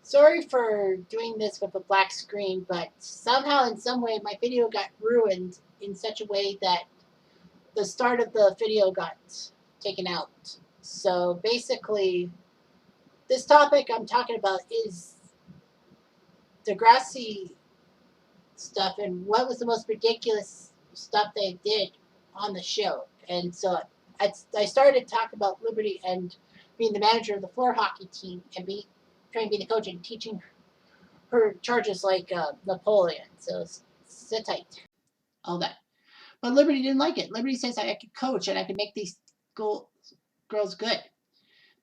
Sorry for doing this with a black screen, but somehow, in some way, my video got ruined in such a way that the start of the video got taken out. So basically, this topic I'm talking about is Degrassi stuff and what was the most ridiculous stuff they did on the show. And so I started to talk about Liberty and being the manager of the floor hockey team and trying to be the coach and teaching her charges like Napoleon. So sit tight. All that. But Liberty didn't like it. Liberty says I could coach and I could make these girls good.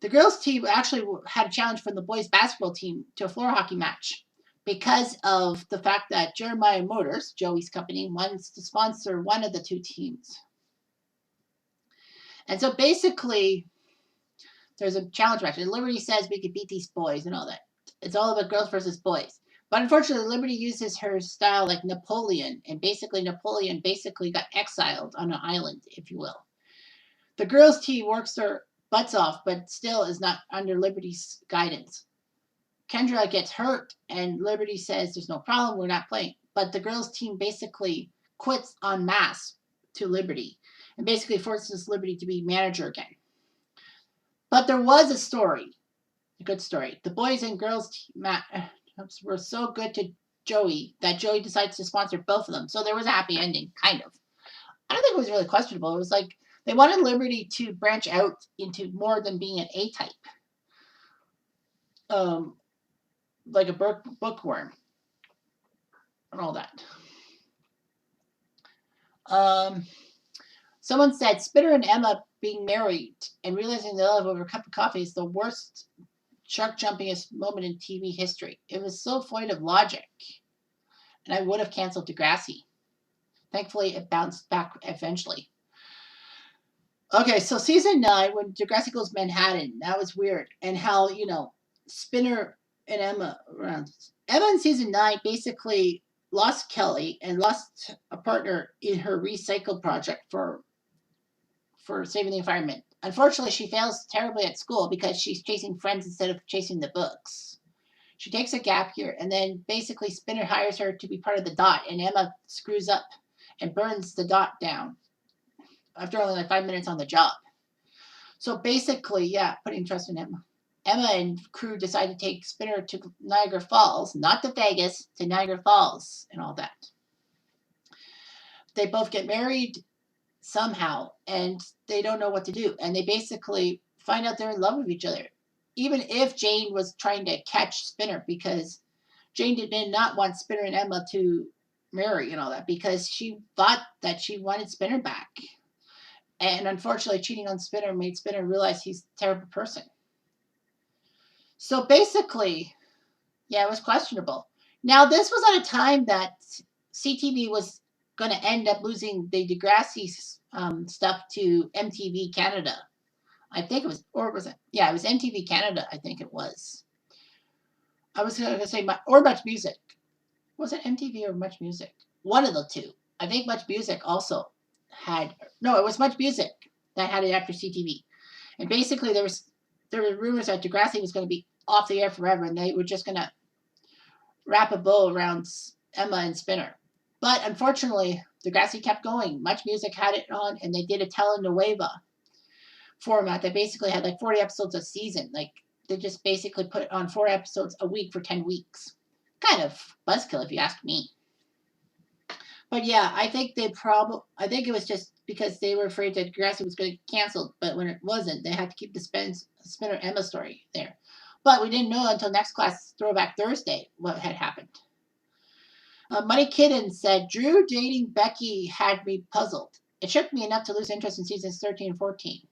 The girls' team actually had a challenge from the boys' basketball team to a floor hockey match because of the fact that Jeremiah Motors, Joey's company, wants to sponsor one of the two teams. And so basically, there's a challenge match. And Liberty says we could beat these boys and all that. It's all about girls versus boys. But unfortunately, Liberty uses her style like Napoleon. And basically, Napoleon got exiled on an island, if you will. The girls' team works their butts off, but still is not under Liberty's guidance. Kendra gets hurt, and Liberty says there's no problem, we're not playing. But the girls' team basically quits en masse to Liberty and basically forces Liberty to be manager again. But there was a story, a good story. The boys and girls team were so good to Joey that Joey decides to sponsor both of them. So there was a happy ending, kind of. I don't think it was really questionable. It was like they wanted Liberty to branch out into more than being an A-type. Like a bookworm and all that. Someone said Spinner and Emma being married and realizing they love over a cup of coffee is the worst shark jumpingest moment in TV history. It was so void of logic. And I would have canceled Degrassi. Thankfully, it bounced back eventually. Okay, so season 9, when Degrassi goes Manhattan, that was weird. And how, Spinner and Emma around. Emma in season 9 basically lost Kelly and lost a partner in her recycle project for saving the environment. Unfortunately, she fails terribly at school because she's chasing friends instead of chasing the books. She takes a gap year, and then basically Spinner hires her to be part of the dot, and Emma screws up and burns the dot down after only like 5 minutes on the job. So basically, yeah, putting trust in Emma. Emma and crew decide to take Spinner to Niagara Falls, not to Vegas, to Niagara Falls and all that. They both get married somehow, and they don't know what to do. And they basically find out they're in love with each other. Even if Jane was trying to catch Spinner, because Jane did not want Spinner and Emma to marry and all that, because she thought that she wanted Spinner back. And unfortunately, cheating on Spinner made Spinner realize he's a terrible person. So basically, yeah, it was questionable. Now, this was at a time that CTV was going to end up losing the Degrassi stuff to MTV Canada. I think it was, or was it? Yeah, it was MTV Canada, I think it was. I was going to say, or Much Music. Was it MTV or Much Music? One of the two. I think Much Music also had, no, it was Much Music that had it after CTV. And basically, there were rumors that Degrassi was going to be off the air forever, and they were just going to wrap a bow around Emma and Spinner. But unfortunately, Degrassi kept going. Much Music had it on, and they did a telenovela format that basically had like 40 episodes a season. Like, they just basically put on 4 episodes a week for 10 weeks. Kind of buzzkill, if you ask me. But yeah, I think it was just because they were afraid that Degrassi was going to get canceled. But when it wasn't, they had to keep the Spinner Emma story there. But we didn't know until next class, Throwback Thursday, what had happened. Money Kidden said, Drew dating Becky had me puzzled. It shook me enough to lose interest in seasons 13 and 14.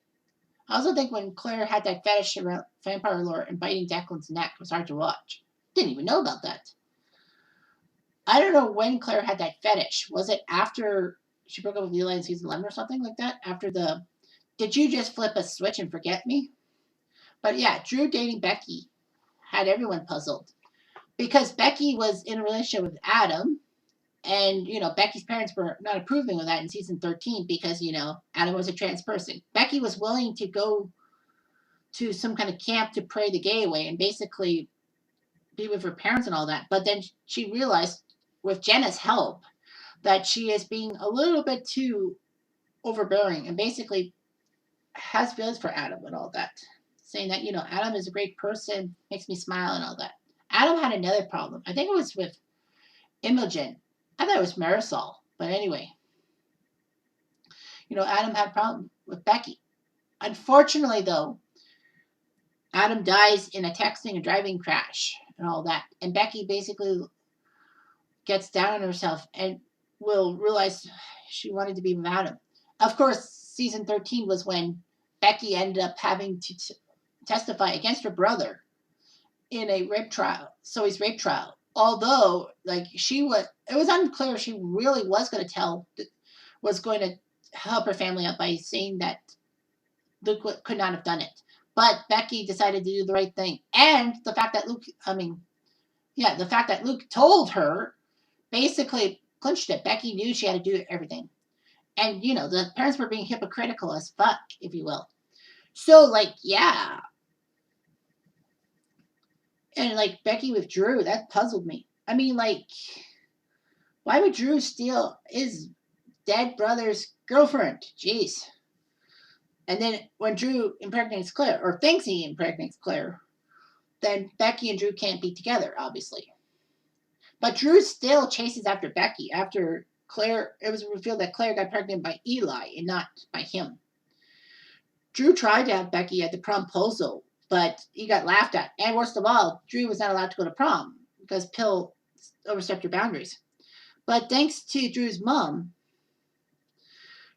I also think when Claire had that fetish around vampire lore and biting Declan's neck was hard to watch. Didn't even know about that. I don't know when Claire had that fetish. Was it after she broke up with Eli in season 11 or something like that? Did you just flip a switch and forget me? But yeah, Drew dating Becky had everyone puzzled. Because Becky was in a relationship with Adam, and, Becky's parents were not approving of that in season 13 because, Adam was a trans person. Becky was willing to go to some kind of camp to pray the gay away, and basically be with her parents and all that. But then she realized, with Jenna's help, that she is being a little bit too overbearing and basically has feelings for Adam and all that, saying that, Adam is a great person, makes me smile and all that. Adam had another problem. I think it was with Imogen. I thought it was Marisol, but anyway, Adam had a problem with Becky. Unfortunately, though, Adam dies in a texting and driving crash and all that, and Becky basically gets down on herself and will realize she wanted to be with Adam. Of course, season 13 was when Becky ended up having to testify against her brother in a rape trial, Zoe's rape trial. Although, it was unclear if she really was going to help her family out by saying that Luke could not have done it. But Becky decided to do the right thing. And the fact that Luke told her basically clinched it. Becky knew she had to do everything. And, the parents were being hypocritical as fuck, if you will. So, yeah. And, Becky with Drew, that puzzled me. I mean, why would Drew steal his dead brother's girlfriend? Jeez. And then when Drew impregnates Claire, or thinks he impregnates Claire, then Becky and Drew can't be together, obviously. But Drew still chases after Becky after Claire. It was revealed that Claire got pregnant by Eli and not by him. Drew tried to have Becky at the promposal, but he got laughed at. And worst of all, Drew was not allowed to go to prom because Pill overstepped her boundaries. But thanks to Drew's mom,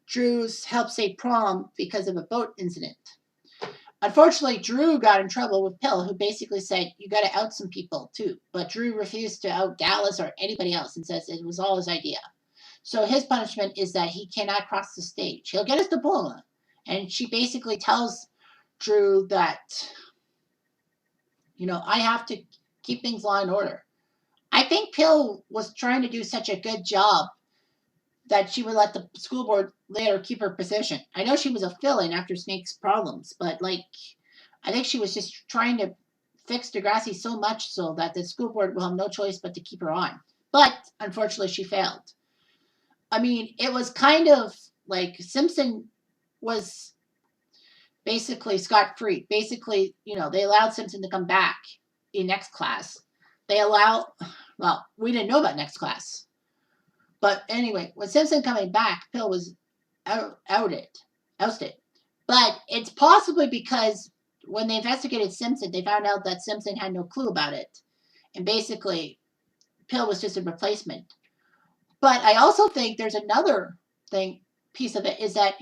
Drew's helped save prom because of a boat incident. Unfortunately, Drew got in trouble with Pill, who basically said, you got to out some people too. But Drew refused to out Dallas or anybody else and says it was all his idea. So his punishment is that he cannot cross the stage. He'll get his diploma. And she basically tells Drew that, I have to keep things law and order. I think Pill was trying to do such a good job that she would let the school board later keep her position. I know she was a fill-in after Snake's problems, but I think she was just trying to fix Degrassi so much so that the school board will have no choice but to keep her on. But unfortunately, she failed. I mean, it was kind of like Simpson was basically scot-free. Basically, they allowed Simpson to come back in next class. We didn't know about next class. But anyway, with Simpson coming back, Pill was ousted. But it's possibly because when they investigated Simpson, they found out that Simpson had no clue about it. And basically, Pill was just a replacement. But I also think there's another piece of it is that,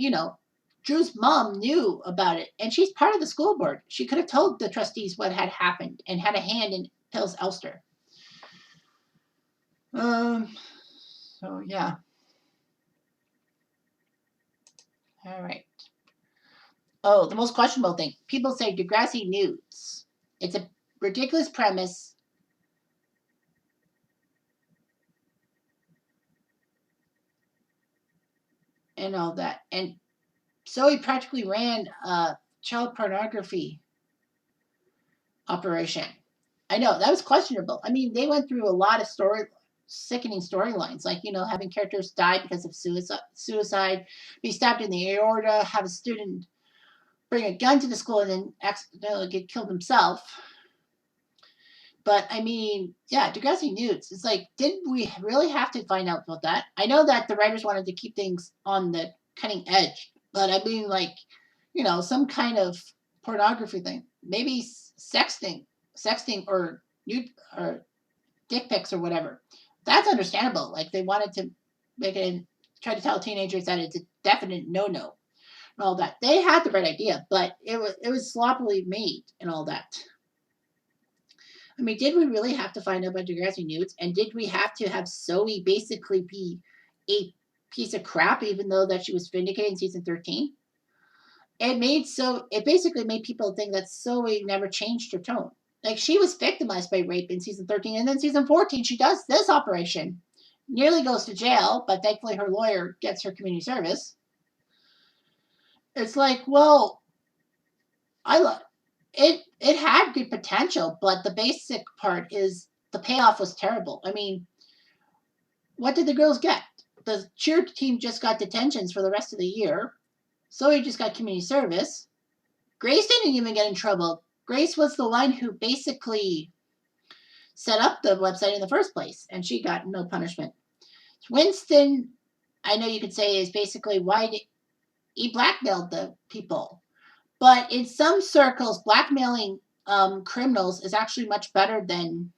Drew's mom knew about it, and she's part of the school board. She could have told the trustees what had happened and had a hand in Pill's ouster. So, yeah. All right. Oh, the most questionable thing. People say Degrassi nudes. It's a ridiculous premise. And all that. And so he practically ran a child pornography operation. I know, that was questionable. I mean, they went through a lot of sickening storylines, having characters die because of suicide, be stabbed in the aorta, have a student bring a gun to the school and then accidentally get killed himself. But I mean, yeah, Degrassi nudes. It's did we really have to find out about that? I know that the writers wanted to keep things on the cutting edge, but I mean, some kind of pornography thing, maybe sexting or nude or dick pics or whatever. That's understandable. They wanted to make it and try to tell teenagers that it's a definite no-no and all that. They had the right idea, but it was sloppily made and all that. I mean, did we really have to find out about Degrassi nudes? And did we have to have Zoe basically be a piece of crap, even though that she was vindicated in season 13? It basically made people think that Zoe never changed her tone. She was victimized by rape in season 13, and then season 14, she does this operation. Nearly goes to jail, but thankfully her lawyer gets her community service. It's well, it had good potential, but the basic part is the payoff was terrible. I mean, what did the girls get? The cheer team just got detentions for the rest of the year. Zoe just got community service. Grace didn't even get in trouble. Grace was the one who basically set up the website in the first place, and she got no punishment. Winston, I know you could say, is basically why he blackmailed the people. But in some circles, blackmailing criminals is actually much better than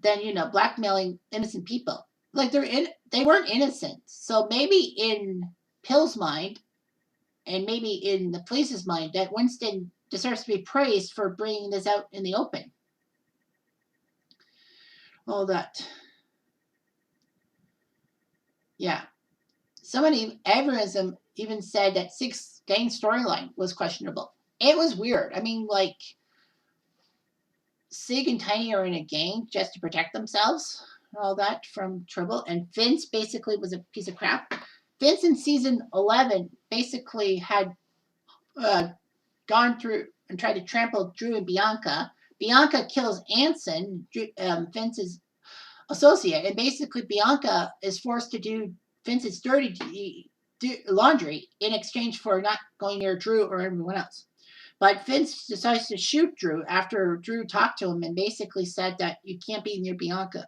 blackmailing innocent people. Like they weren't innocent. So maybe in Pill's mind, and maybe in the police's mind, that Winston deserves to be praised for bringing this out in the open. All that. Yeah. Everyone even said that Six gang storyline was questionable. It was weird. I mean, like, Sig and Tiny are in a gang just to protect themselves and all that from trouble. And Vince basically was a piece of crap. Vince in season 11 basically had gone through and tried to trample Drew and Bianca. Bianca kills Anson, Vince's associate, and basically Bianca is forced to do Vince's dirty laundry in exchange for not going near Drew or everyone else. But Vince decides to shoot Drew after Drew talked to him and basically said that you can't be near Bianca.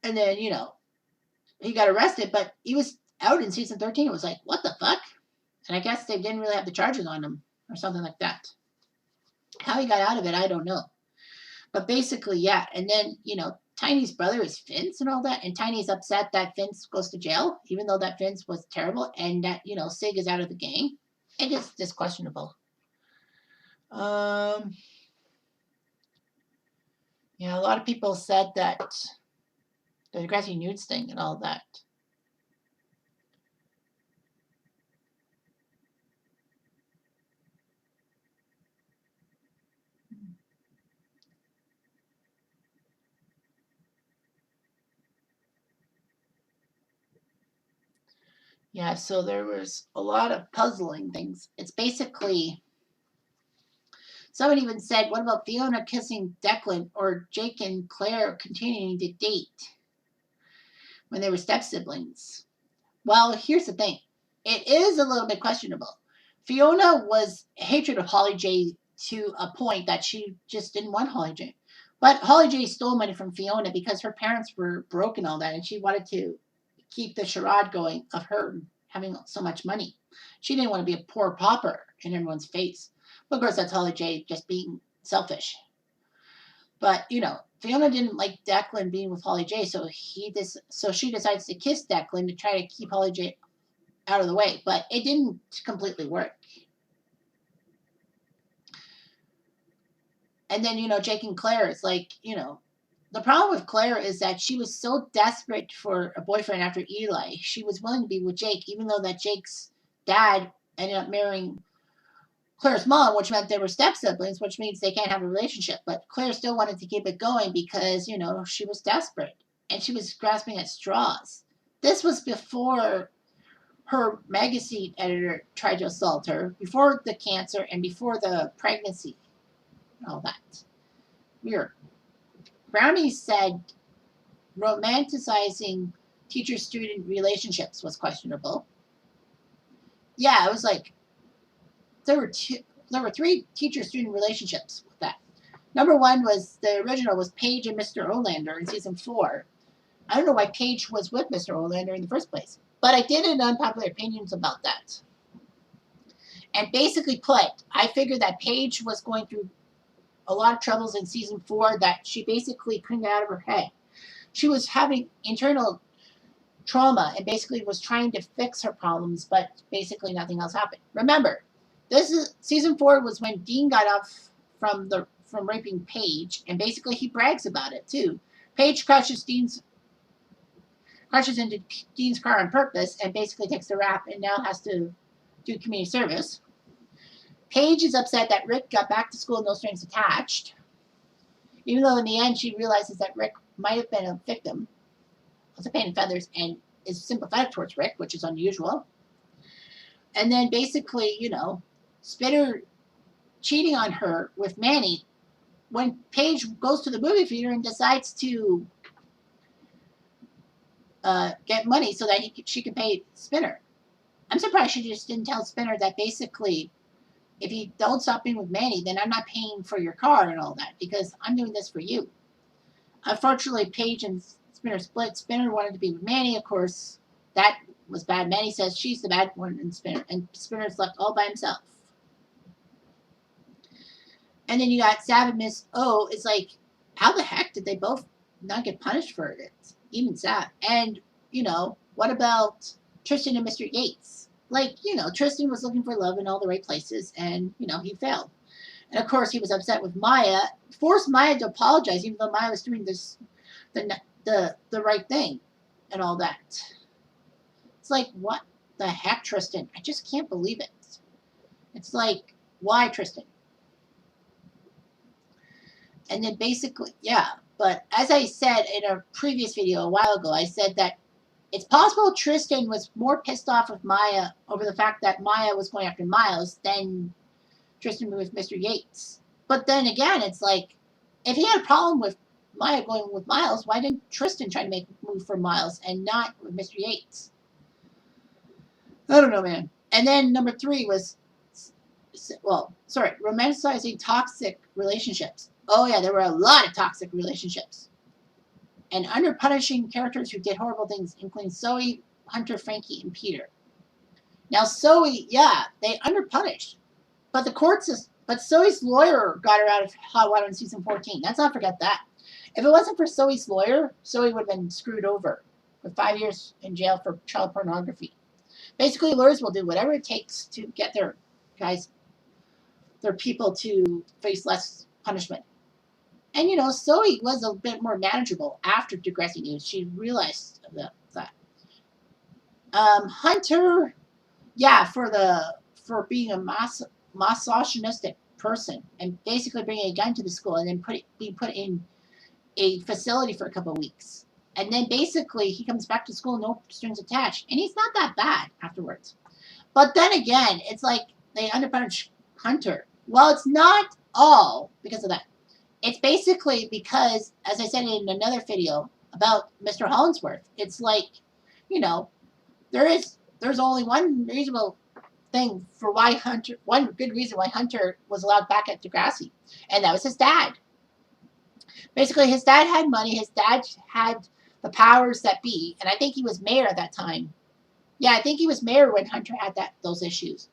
And then, he got arrested, but he was out in season 13. It was like, what the fuck? And I guess they didn't really have the charges on him or something like that. How he got out of it, I don't know. But basically, yeah. And then, Tiny's brother is Vince and all that. And Tiny's upset that Vince goes to jail, even though that Vince was terrible and that, Sig is out of the gang. It is just questionable. Yeah, a lot of people said that the Degrassi nudes thing and all that. Yeah, so there was a lot of puzzling things. It's basically, someone even said, what about Fiona kissing Declan or Jake and Claire continuing to date when they were step siblings? Well, here's the thing. It is a little bit questionable. Fiona was hatred of Holly J to a point that she just didn't want Holly J. But Holly J stole money from Fiona because her parents were broke and all that, and she wanted to keep the charade going of her having so much money. She didn't want to be a poor pauper in everyone's face. But of course, that's Holly J just being selfish. But Fiona didn't like Declan being with Holly J, so she decides to kiss Declan to try to keep Holly J out of the way. But it didn't completely work. And then Jake and Claire is like, the problem with Claire is that she was so desperate for a boyfriend after Eli. She was willing to be with Jake, even though that Jake's dad ended up marrying Claire's mom, which meant they were step siblings, which means they can't have a relationship. But Claire still wanted to keep it going because, she was desperate and she was grasping at straws. This was before her magazine editor tried to assault her, before the cancer and before the pregnancy and all that. Weird. Brownie said romanticizing teacher-student relationships was questionable. Yeah, it was like there were three teacher-student relationships with that. Number one was the original was Paige and Mr. Olander in season 4. I don't know why Paige was with Mr. Olander in the first place, but I did an unpopular opinions about that. And basically put, I figured that Paige was going through a lot of troubles in season 4 that she basically couldn't get out of her head. She was having internal trauma and basically was trying to fix her problems, but basically nothing else happened. Remember, this is season 4 was when Dean got off from raping Paige, and basically he brags about it too. Paige crashes into Dean's car on purpose and basically takes the rap and now has to do community service. Paige is upset that Rick got back to school no strings attached, even though in the end she realizes that Rick might have been a victim of the pain and feathers and is sympathetic towards Rick, which is unusual. And then basically, Spinner cheating on her with Manny, when Paige goes to the movie theater and decides to get money so that she can pay Spinner. I'm surprised she just didn't tell Spinner that basically, if you don't stop being with Manny, then I'm not paying for your car and all that because I'm doing this for you. Unfortunately, Paige and Spinner split. Spinner wanted to be with Manny, of course. That was bad. Manny says she's the bad one in Spinner, and Spinner's left all by himself. And then you got Sav and Miss O. It's like, how the heck did they both not get punished for it? Even Sav. And, what about Tristan and Mr. Yates? Like, Tristan was looking for love in all the right places, and, he failed. And, of course, he was upset with Maya, forced Maya to apologize, even though Maya was doing the right thing and all that. It's like, what the heck, Tristan? I just can't believe it. It's like, why, Tristan? And then basically, yeah. But as I said in a previous video a while ago, I said that it's possible Tristan was more pissed off with Maya over the fact that Maya was going after Miles than Tristan with Mr. Yates. But then again, it's like, if he had a problem with Maya going with Miles, why didn't Tristan try to make a move for Miles and not with Mr. Yates? I don't know, man. And then number 3 was, romanticizing toxic relationships. Oh, yeah, there were a lot of toxic relationships. And under-punishing characters who did horrible things, including Zoe, Hunter, Frankie, and Peter. Now, Zoe, yeah, they under-punished. But Zoe's lawyer got her out of hot water in season 14. Let's not forget that. If it wasn't for Zoe's lawyer, Zoe would have been screwed over with 5 years in jail for child pornography. Basically, lawyers will do whatever it takes to get their people to face less punishment. And, Zoe was a bit more manageable after Degrassi News. She realized that. Hunter, yeah, for being a misogynistic person and basically bringing a gun to the school and then being put in a facility for a couple of weeks. And then basically he comes back to school, no strings attached. And he's not that bad afterwards. But then again, it's like they underpunish Hunter. Well, it's not all because of that. It's basically because, as I said in another video about Mr. Hollingsworth, it's like, there's only one reasonable thing for why Hunter, one good reason why Hunter was allowed back at Degrassi, and that was his dad. Basically, his dad had money, his dad had the powers that be, and I think he was mayor at that time. Yeah, I think he was mayor when Hunter had those issues.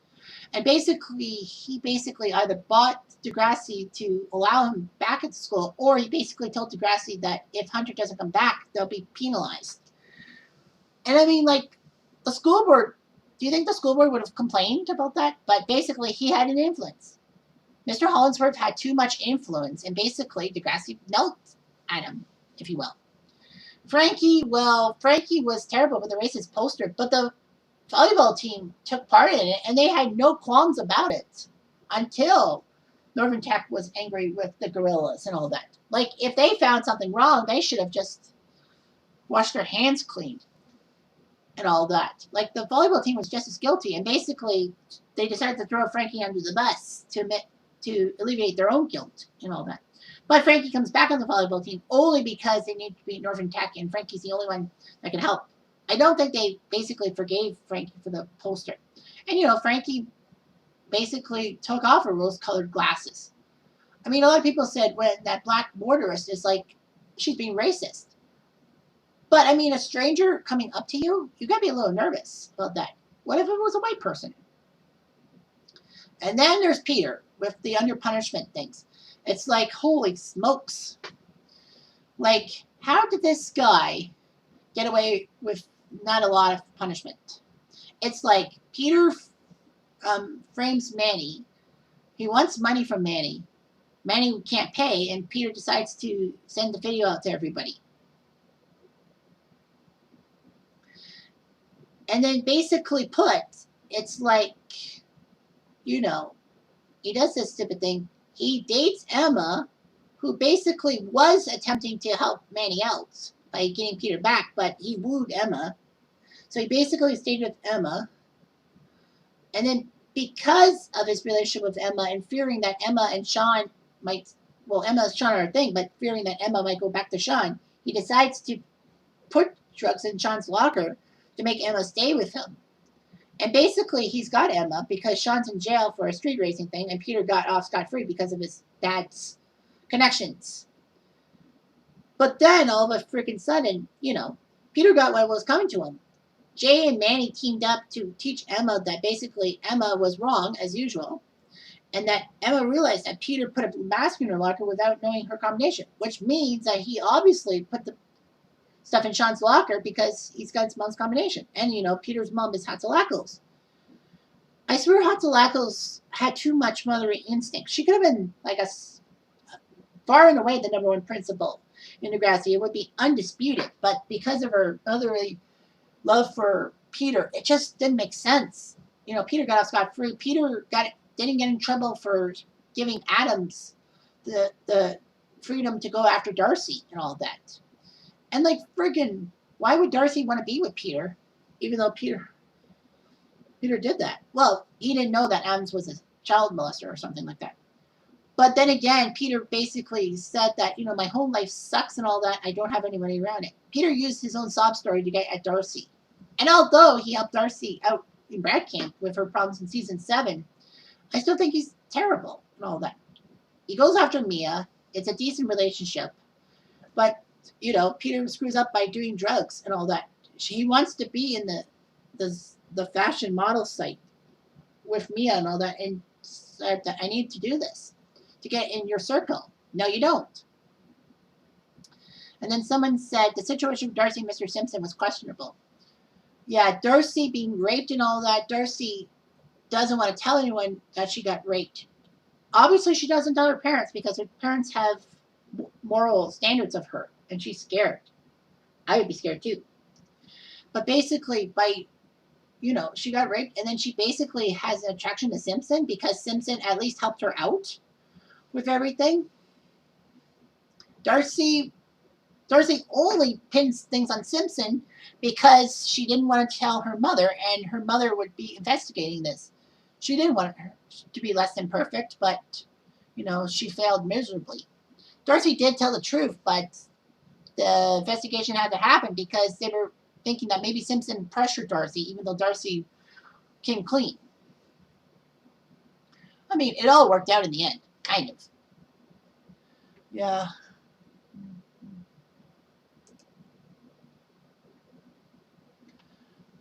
And basically, he either bought Degrassi to allow him back at school, or he basically told Degrassi that if Hunter doesn't come back, they'll be penalized. And I mean, like, the school board, do you think the school board would have complained about that? But basically, he had an influence. Mr. Hollingsworth had too much influence, and basically, Degrassi knelt at him, if you will. Frankie was terrible with the racist poster, but the volleyball team took part in it, and they had no qualms about it until Northern Tech was angry with the gorillas and all that. Like, if they found something wrong, they should have just washed their hands clean and all that. Like, the volleyball team was just as guilty, and basically they decided to throw Frankie under the bus to alleviate their own guilt and all that. But Frankie comes back on the volleyball team only because they need to beat Northern Tech, and Frankie's the only one that can help. I don't think they basically forgave Frankie for the poster. And, Frankie basically took off her rose-colored glasses. I mean, a lot of people said when that black motorist is like, she's being racist. But, I mean, a stranger coming up to you, you got to be a little nervous about that. What if it was a white person? And then there's Peter with the under-punishment things. It's like, holy smokes. Like, how did this guy get away with not a lot of punishment? It's like Peter frames Manny. He wants money from Manny. Manny can't pay, and Peter decides to send the video out to everybody. And then basically it's like, he does this stupid thing. He dates Emma, who basically was attempting to help Manny out by getting Peter back, but he wooed Emma. So he basically stayed with Emma. And then because of his relationship with Emma and fearing that Emma and Sean might, well, Emma and Sean are a thing, but fearing that Emma might go back to Sean, he decides to put drugs in Sean's locker to make Emma stay with him. And basically, he's got Emma because Sean's in jail for a street racing thing, and Peter got off scot free because of his dad's connections. But then, all of a freaking sudden, Peter got what was coming to him. Jay and Manny teamed up to teach Emma that basically Emma was wrong, as usual, and that Emma realized that Peter put a mask in her locker without knowing her combination, which means that he obviously put the stuff in Sean's locker because he's got his mom's combination. And, Peter's mom is Hatzalakos. I swear Hatzalakos had too much motherly instinct. She could have been like far and away the number one principal in Degrassi. It would be undisputed. But because of her motherly love for Peter, it just didn't make sense. Peter got off scot free. Peter didn't get in trouble for giving Adams the freedom to go after Darcy and all that. And friggin', why would Darcy want to be with Peter, even though Peter did that? Well, he didn't know that Adams was a child molester or something like that. But then again, Peter basically said that, my home life sucks and all that. I don't have anybody around it. Peter used his own sob story to get at Darcy. And although he helped Darcy out in Brad Camp with her problems in season 7, I still think he's terrible and all that. He goes after Mia. It's a decent relationship. But, Peter screws up by doing drugs and all that. He wants to be in the fashion model site with Mia and all that. And said that I need to do this to get in your circle. No, you don't. And then someone said the situation with Darcy and Mr. Simpson was questionable. Yeah, Darcy being raped and all that. Darcy doesn't want to tell anyone that she got raped. Obviously, she doesn't tell her parents because her parents have moral standards of her, and she's scared. I would be scared too. But basically, she got raped, and then she basically has an attraction to Simpson because Simpson at least helped her out with everything. Darcy only pins things on Simpson because she didn't want to tell her mother, and her mother would be investigating this. She didn't want her to be less than perfect, but, she failed miserably. Darcy did tell the truth, but the investigation had to happen because they were thinking that maybe Simpson pressured Darcy, even though Darcy came clean. I mean, it all worked out in the end, kind of. Yeah.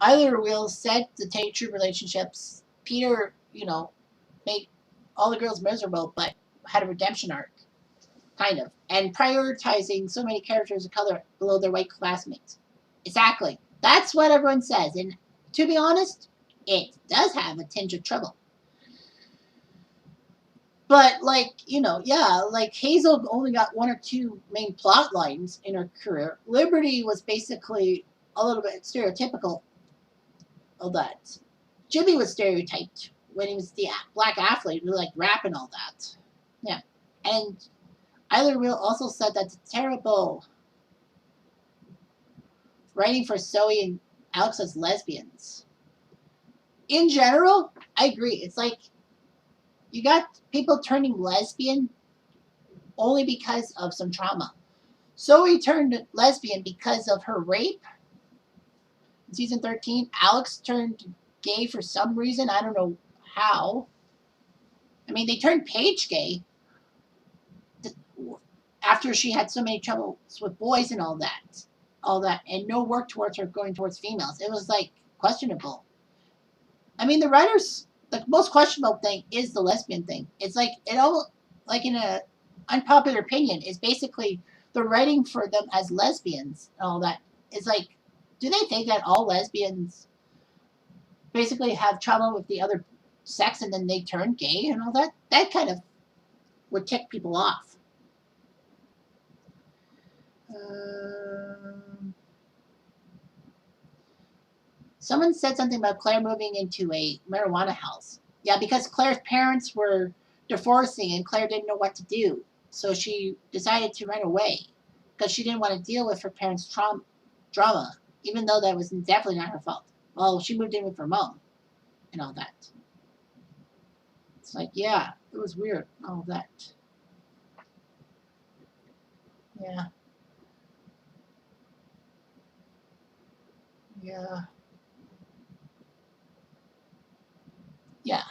Either will said the true relationships. Peter, made all the girls miserable, but had a redemption arc, kind of, and prioritizing so many characters of color below their white classmates. Exactly. That's what everyone says, and to be honest, it does have a tinge of trouble. But Hazel only got 1 or 2 main plot lines in her career. Liberty was basically a little bit stereotypical of that. Jimmy was stereotyped when he was the black athlete who liked rap and all that. Yeah. And Eiler Will also said that the terrible writing for Zoe and Alex as lesbians. In general, I agree. It's like you got people turning lesbian only because of some trauma. Zoe turned lesbian because of her rape in season 13. Alex turned gay for some reason. I don't know how. I mean, they turned Paige gay after she had so many troubles with boys and all that, and no work towards her going towards females. It was questionable. I mean, the writers, the most questionable thing is the lesbian thing. It's it all in a unpopular opinion is basically the writing for them as lesbians and all that. It's do they think that all lesbians basically have trauma with the other sex and then they turn gay and all that? That kind of would tick people off. Someone said something about Claire moving into a marijuana house. Yeah, because Claire's parents were divorcing and Claire didn't know what to do. So she decided to run away because she didn't want to deal with her parents' drama, even though that was definitely not her fault. Well, she moved in with her mom and all that. It's like, yeah, it was weird, all that. Yeah, yeah, yeah.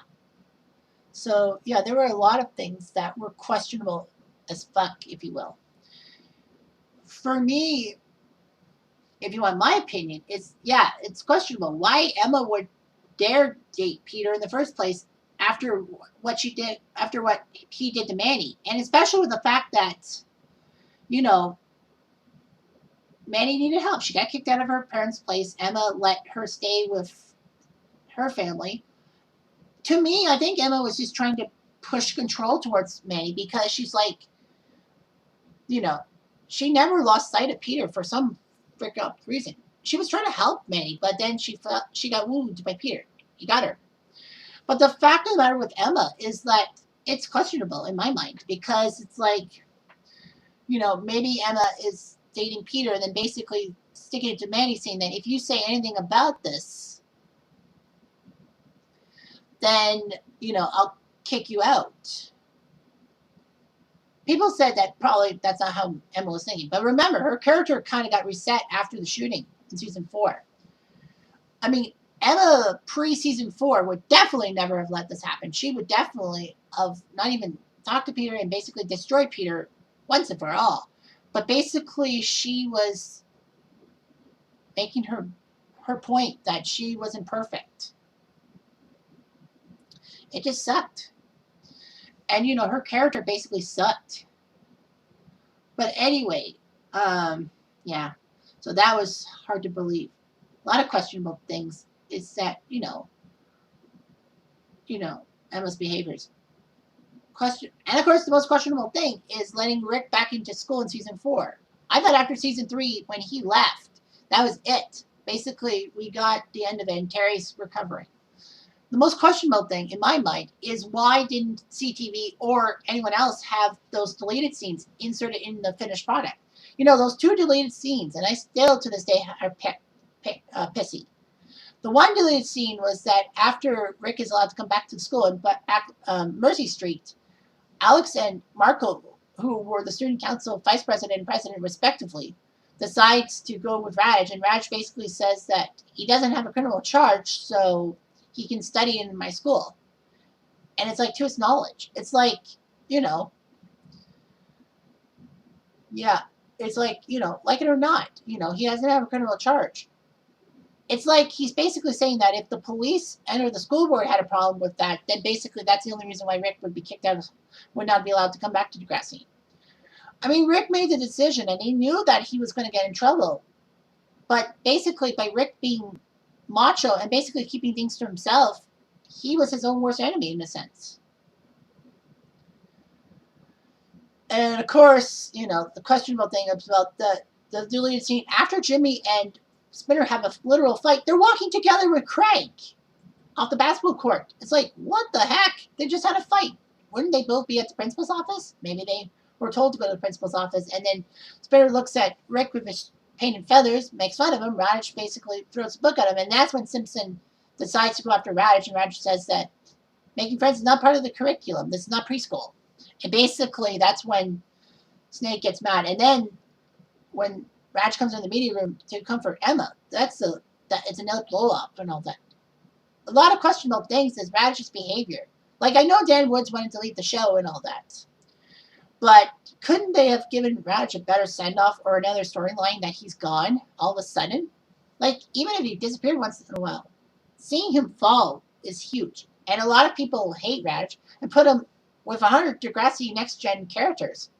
So, yeah, there were a lot of things that were questionable as fuck, if you will. For me, if you want my opinion, it's questionable why Emma would dare date Peter in the first place after what she did, after what he did to Manny, and especially with the fact that, you know, Manny needed help. She got kicked out of her parents' place. Emma let her stay with her family. To me, I think Emma was just trying to push control towards Manny because she's like, you know, she never lost sight of Peter for some frick up reason. She was trying to help Manny, but then she felt she got wounded by Peter. He got her. But the fact of the matter with Emma is that it's questionable in my mind because it's like, maybe Emma is dating Peter and then basically sticking it to Manny saying that if you say anything about this, then, I'll kick you out. People said that probably that's not how Emma was thinking. But remember, her character kind of got reset after the shooting in season 4. I mean, Emma pre-season 4 would definitely never have let this happen. She would definitely have not even talked to Peter and basically destroyed Peter once and for all. But basically, she was making her point that she wasn't perfect. It just sucked. And, her character basically sucked. But anyway, yeah. So that was hard to believe. A lot of questionable things. Is that, Emma's behaviors. And of course, the most questionable thing is letting Rick back into school in season 4. I thought after season 3, when he left, that was it. Basically, we got the end of it, and Terry's recovering. The most questionable thing in my mind is why didn't CTV or anyone else have those deleted scenes inserted in the finished product? Those 2 deleted scenes, and I still to this day are pissy. The one deleted scene was that after Rick is allowed to come back to school and back Mercy Street, Alex and Marco, who were the student council vice president and president respectively, decides to go with Raj, and Raj basically says that he doesn't have a criminal charge, so he can study in my school. And it's like, to his knowledge. It's like, yeah, it's like, like it or not, he doesn't have a criminal charge. It's like he's basically saying that if the police and the school board had a problem with that, then basically that's the only reason why Rick would be kicked out, would not be allowed to come back to Degrassi. I mean, Rick made the decision, and he knew that he was going to get in trouble. But basically, by Rick being macho and basically keeping things to himself, he was his own worst enemy in a sense. And of course, the questionable thing about the deleted scene after Jimmy and Spinner have a literal fight, they're walking together with Craig off the basketball court. It's like, what the heck? They just had a fight. Wouldn't they both be at the principal's office? Maybe they were told to go to the principal's office, and then Spinner looks at Rick with his painted feathers, makes fun of him. Raj basically throws a book at him, and that's when Simpson decides to go after Raj, and Raj says that making friends is not part of the curriculum. This is not preschool. And basically, that's when Snake gets mad. And then when Raj comes in the meeting room to comfort Emma, it's another blow up and all that. A lot of questionable things is Raj's behavior. Like, I know Dan Woods wanted to leave the show and all that, but couldn't they have given Raj a better send off or another storyline that he's gone all of a sudden? Like, even if he disappeared once in a while, seeing him fall is huge. And a lot of people hate Raj and put him with 100 Degrassi Next Gen characters.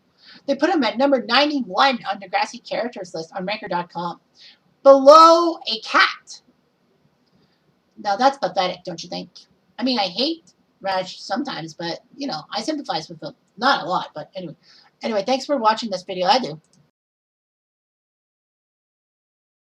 They put him at number 91 on Degrassi characters list on Ranker.com, below a cat. Now that's pathetic, don't you think? I mean, I hate Raj sometimes, but I sympathize with him. Not a lot, but anyway. Anyway, thanks for watching this video. I do.